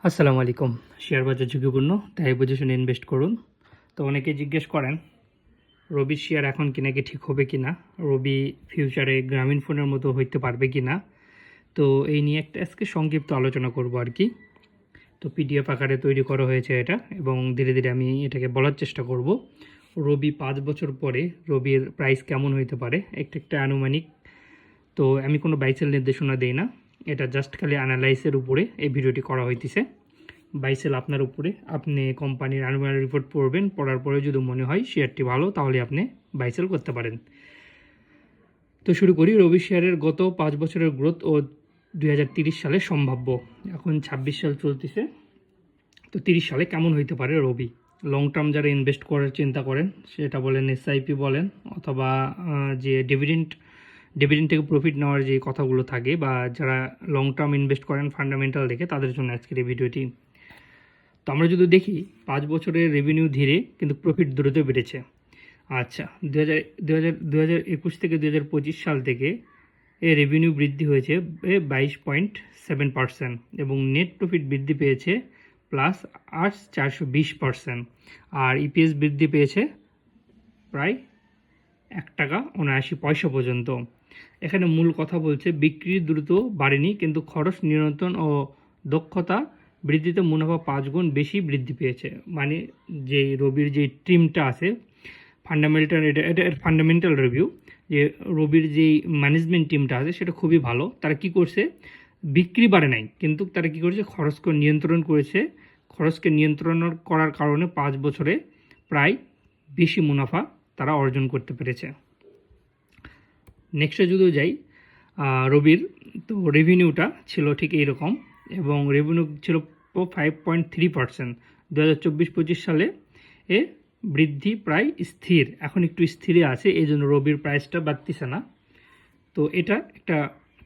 আসসালামু আলাইকুম। শেয়ার বাজার ঝুঁকিপূর্ণ, তাই বুঝে শুনে ইনভেস্ট করুন। তো অনেকে জিজ্ঞেস করেন রবির শেয়ার এখন কিনা কি ঠিক হবে কিনা, রবি ফিউচারে গ্রামীণ ফোনের মতো হইতে পারবে কিনা। তো এই নিয়ে একটা আজকে সংক্ষিপ্ত আলোচনা করব আর কি। তো পিডিএফ আকারে তৈরি করা হয়েছে এটা, এবং ধীরে ধীরে আমি এটাকে বলার চেষ্টা করব। রবি 5 বছর পরে রবির প্রাইস কেমন হইতে পারে একটা একটা আনুমানিক। তো আমি কোনো বাইসেল নির্দেশনা দেই না, এটা জাস্ট খালি অ্যানালাইসের উপরে এই ভিডিওটি করা হইতেছে। বাইসেল আপনার উপরে, আপনি কোম্পানির অ্যানুয়াল রিপোর্ট পড়বেন, পড়ার পরে যদি মনে হয় শেয়ারটি ভালো তাহলে আপনি বাইসেল করতে পারেন। তো শুরু করি। রবি শেয়ারের গত 5 বছরের গ্রোথ ও 2030 সালে সম্ভাব্য। এখন 26 সাল চলতেছে, তো 30 সালে কেমন হইতে পারে রবি। লং টার্ম যারা ইনভেস্ট করার চিন্তা করেন, সেটা বলেন এসআইপি বলেন, অথবা যে ডিভিডেন্ড থেকে প্রফিট নেওয়ার যে কথাগুলো থাকে, বা যারা লং টার্ম ইনভেস্ট করেন ফান্ডামেন্টাল দেখে, তাদের জন্য আজকের এই ভিডিওটি। তো আমরা যদি দেখি 5 বছরের রেভিনিউ ধীরে কিন্তু প্রফিট দ্রুত বেড়েছে। আচ্ছা, 2021 থেকে 2025 সাল থেকে এর রেভিনিউ বৃদ্ধি হয়েছে 22.7%, এবং নেট প্রফিট বৃদ্ধি পেয়েছে প্লাস 420%, আর ইপিএস বৃদ্ধি পেয়েছে প্রায় ৳1.79 পর্যন্ত। এখানে মূল কথা বলছে বিক্রি দ্রুত বাড়েনি, কিন্তু খরচ নিয়ন্ত্রণ ও দক্ষতা বৃদ্ধিতে মুনাফা 5 গুণ বেশি বৃদ্ধি পেয়েছে। মানে যে রবির যে টিমটা আছে ফান্ডামেন্টাল, এটা ফান্ডামেন্টাল রিভিউ, যে রবির যেই ম্যানেজমেন্ট টিমটা আছে সেটা খুবই ভালো। তারা কি করছে, বিক্রি বাড়ে নাই, কিন্তু তারা কি করেছে, খরচকে নিয়ন্ত্রণ করেছে। খরচকে নিয়ন্ত্রণ করার কারণে 5 বছরে প্রায় বেশি মুনাফা তারা অর্জন করতে পেরেছে। নেক্সটে যদি যাই, রবির তো রেভিনিউটা ছিল ঠিক এইরকম, এবং রেভিনিউ ছিল 5.3%। 2024-25 সালে এ বৃদ্ধি প্রায় স্থির, এখন একটু স্থিরে আছে, এই জন্য রবির প্রাইসটা বাড়তিছে না। তো এটা একটা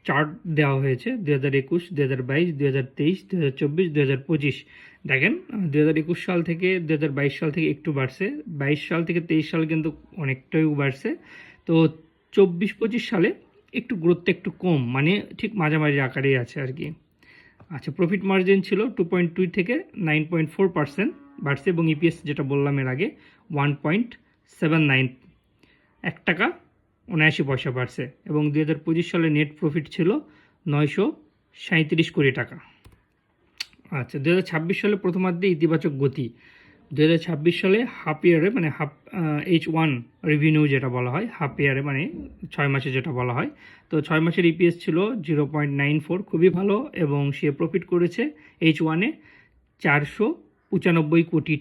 চার্ট দেওয়া হয়েছে 2021, 2022, 2023, 2024, 2025। দেখেন 2021 সাল থেকে 2022 সাল থেকে একটু বাড়ছে, 22 সাল থেকে 23 সাল কিন্তু অনেকটাই বাড়ছে। তো 24-25 সালে একটু গ্রোথটা একটু কম, মানে ঠিক মাঝামাঝি আকারেই আছে আর কি। আচ্ছা, প্রফিট মার্জিন ছিল 2.2 থেকে 9.4% বাড়ছে, এবং ইপিএস যেটা বললাম এর আগে 1.79, ৳1.79 বাড়ছে, এবং 2025 সালে নেট প্রফিট ছিল ৳937 কোটি। আচ্ছা, 2026 সালে প্রথমার্ধে ইতিবাচক গতি। 2026 সালে হাফ ইয়ারে, মানে H1 রেভিনিউ যেটা বলা হয়, হাফ ইয়ারে মানে 6 মাসে যেটা বলা হয়, তো 6 মাসের ইপিএস ছিল 0.94, খুবই ভালো, এবং সে প্রফিট করেছে H1-এ ৳495 কোটি,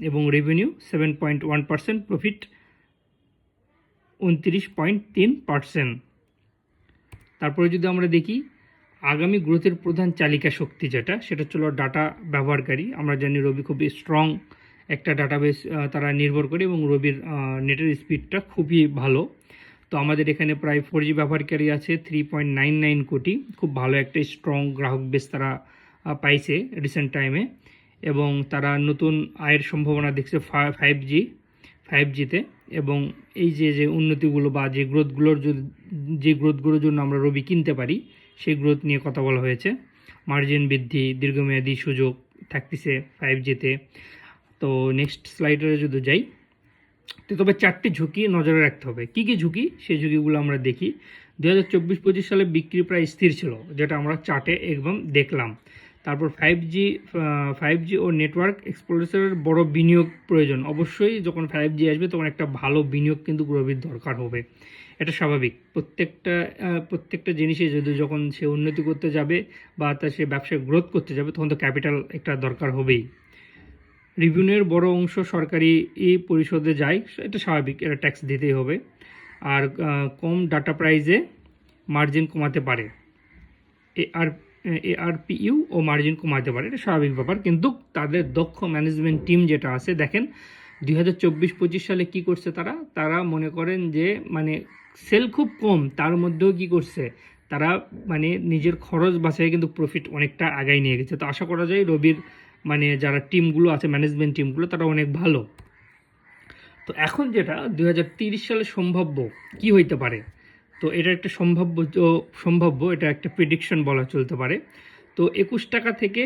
এবং রেভিনিউ 7.1%, প্রফিট 29.3%। তারপরে যদি আমরা দেখি আগামী গ্রোথের প্রধান চালিকা শক্তি যেটা, সেটা হচ্ছিল ডাটা ব্যবহারকারী। আমরা জানি রবি খুবই স্ট্রং একটা ডাটাবেস তারা নির্ভর করে, এবং রবির নেটের স্পিডটা খুবই ভালো। তো আমাদের এখানে প্রায় 4G ব্যবহারকারী আছে 3.99 কোটি, খুব ভালো একটা স্ট্রং গ্রাহক বেস তারা পাইছে রিসেন্ট টাইমে, এবং তারা নতুন আয়ের সম্ভাবনা দেখছে 5Gতে। এবং এই যে উন্নতিগুলো বা যে গ্রোথগুলোর জন্য আমরা রবি কিনতে পারি, সেই গ্রোথ নিয়ে কথা বলা হয়েছে। মার্জিন বৃদ্ধি, দীর্ঘমেয়াদী সুযোগ থাকতেছে 5Gতে। তো নেক্সট স্লাইডে যদি যাই, তো তবে 4টি ঝুঁকি নজরে রাখতে হবে। কী কী ঝুঁকি, সেই ঝুঁকিগুলো আমরা দেখি। 2024-25 সালে বিক্রি প্রায় স্থির ছিল, যেটা আমরা চার্টে একদম দেখলাম। তারপর 5G ও নেটওয়ার্ক এক্সপ্লোরেশনের বড় বিনিয়োগ প্রয়োজন। অবশ্যই যখন 5G আসবে তখন একটা ভালো বিনিয়োগ কিন্তু রবির দরকার হবে, এটা স্বাভাবিক। প্রত্যেকটা জিনিসে যখন সে উন্নতি করতে যাবে বা সে ব্যবসায় গ্রোথ করতে যাবে, তখন তো ক্যাপিটাল একটা দরকার হবেই। রেভিনিউয়ের বড় অংশ সরকারি পরিশোধে যায়, এটা স্বাভাবিক, এটা ট্যাক্স দিতেই হবে। আর কম ডাটা প্রাইজে মার্জিন কমাতে পারে, এআরপিইউ ও মার্জিন কমাতে পারে, এটা স্বাভাবিক ব্যাপার। কিন্তু তাদের দক্ষ ম্যানেজমেন্ট টিম যেটা আছে, দেখেন 2024-25 সালে কি করছে তারা মনে করেন যে মানে সেল খুব কম, তার মধ্যেও কি করছে তারা, মানে নিজের খরচ বাঁচায় কিন্তু প্রফিট অনেকটা আগায় নিয়ে গেছে। তো আশা করা যায় রবির মানে যারা টিমগুলো আছে, ম্যানেজমেন্ট টিমগুলো, তারা অনেক ভালো। তো এখন যেটা 2030 সালে সম্ভাব্য কি হইতে পারে, তো এটা একটা সম্ভাব্য এটা একটা প্রেডিকশন বলা চলতে পারে। তো 21 টাকা থেকে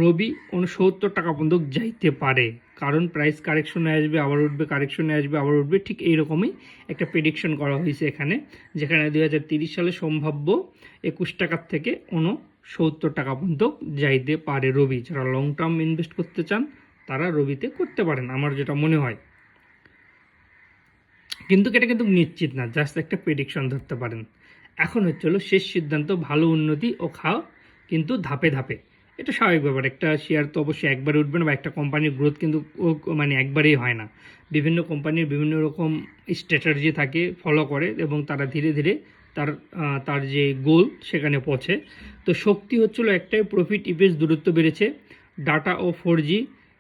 রবি 69 টাকা পর্যন্ত যাইতে পারে, কারণ প্রাইস কারেকশনে আসবে, আবার উঠবে, কারেকশনে আসবে, আবার উঠবে, ঠিক এইরকমই একটা প্রেডিকশন করা হয়েছে এখানে, যেখানে 2030 সালে সম্ভাব্য 21 টাকার থেকে 69 টাকা পর্যন্ত যাইতে পারে রবি। যারা লং টার্ম ইনভেস্ট করতে চান তারা রবিতে করতে পারেন, আমার যেটা মনে হয়। কিন্তু এটা কিন্তু নিশ্চিত না, জাস্ট একটা প্রেডিকশন ধরতে পারেন। এখন হলো শেষ সিদ্ধান্ত, ভালো উন্নতি ও খাও, কিন্তু ধাপে ধাপে। এটা স্বাভাবিক ব্যাপার, একটা শেয়ার তো অবশ্যই একবারে উঠবে না, বা একটা কোম্পানির গ্রোথ কিন্তু মানে একবারেই হয় না। বিভিন্ন কোম্পানির বিভিন্ন রকম স্ট্র্যাটাজি থাকে, ফলো করে, এবং তারা ধীরে ধীরে তার যে গোল সেখানে পৌঁছে। তো শক্তি হচ্ছিল একটাই, প্রফিট ইপিএস দূরত্ব বেড়েছে, ডাটা ও 4G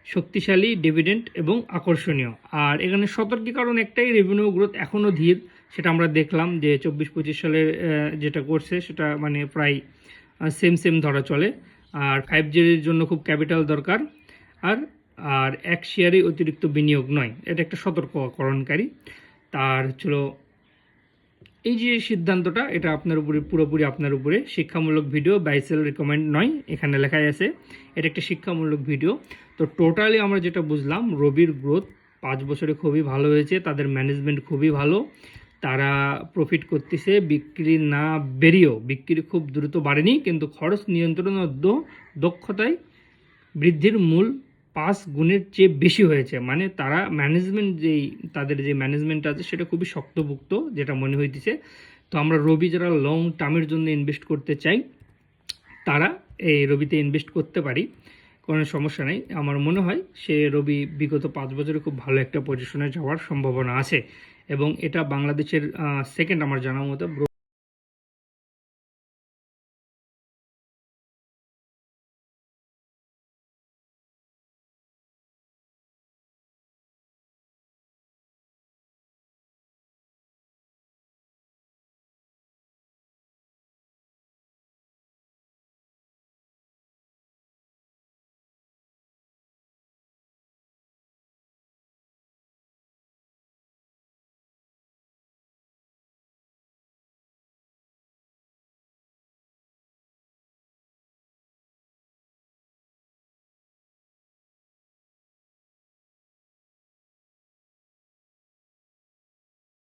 শক্তিশালী, ডিভিডেন্ড এবং আকর্ষণীয়। আর এখানে সতর্কীকরণ একটাই, রেভিনিউ গ্রোথ এখনও ধীর, সেটা আমরা দেখলাম যে 24-25 সালের যেটা করছে সেটা মানে প্রায় সেম ধরা চলে। আর 5Gর জন্য খুব ক্যাপিটাল দরকার, আর আর এক শেয়ারে অতিরিক্ত বিনিয়োগ নয়, এটা একটা সতর্ককরণকারী। তার এই যে সিদ্ধান্তটা, এটা আপনার উপরে, পুরোপুরি আপনার উপরে। শিক্ষামূলক ভিডিও, বাই সেল রেকমেন্ড নয়, এখানে লেখাই আছে এটা একটা শিক্ষামূলক ভিডিও। তো টোটালি আমরা যেটা বুঝলাম, রবির গ্রোথ 5 বছরে খুবই ভালো হয়েছে, তাদের ম্যানেজমেন্ট খুবই ভালো, তারা প্রফিট করতেছে, বিক্রি না বেরিয়েও, বিক্রি খুব দ্রুত বাড়েনি, কিন্তু খরচ নিয়ন্ত্রণ ও দক্ষতায় বৃদ্ধির মূল 5 গুণের চেয়ে বেশি হয়েছে। মানে তারা ম্যানেজমেন্ট তাদের যে ম্যানেজমেন্ট আছে সেটা খুবই শক্তপোক্ত, যেটা মনে হইতেছে। তো আমরা রবি যারা লং টার্মের জন্য ইনভেস্ট করতে চাই তারা এই রবিতে ইনভেস্ট করতে পারি, কোনো সমস্যা নেই। আমার মনে হয় সে রবি বিগত 5 বছরে খুব ভালো একটা পজিশনে যাওয়ার সম্ভাবনা আছে, এবং এটা বাংলাদেশের সেকেন্ড আমার জানা মতো